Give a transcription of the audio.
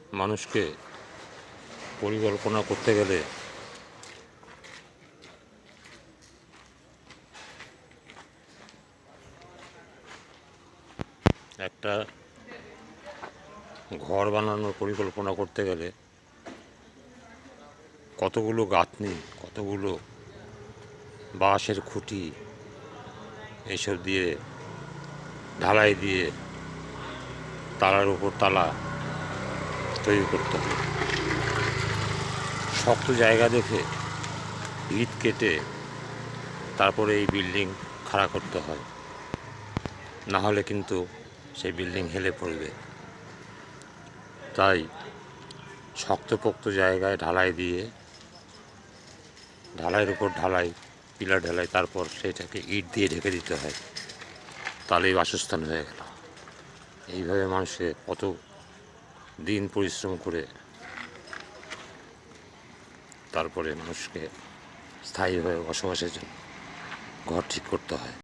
মানুষকে পরিকল্পনা করতে গেলে একটা ঘর বানানোর পরিকল্পনা করতে গেলে কতগুলো গাঁথনি, কতগুলো বাঁশের খুঁটি এইসব দিয়ে ঢালাই দিয়ে তালার উপর তালা তৈরি করতে হবে। শক্ত জায়গা দেখে ইট কেটে তারপরে এই বিল্ডিং খাড়া করতে হয়, না হলে কিন্তু সেই বিল্ডিং হেলে পড়বে। তাই শক্তপোক্ত জায়গায় ঢালাই দিয়ে, ঢালাইয়ের উপর ঢালাই, পিলার ঢালাই, তারপর সেটাকে ইট দিয়ে ঢেকে দিতে হয়, তাহলেই বাসস্থান হয়ে গেল। এইভাবে মানুষে কত দিন পরিশ্রম করে তারপরে মানুষকে স্থায়ীভাবে বসবাসের জন্য ঘর ঠিক করতে হয়।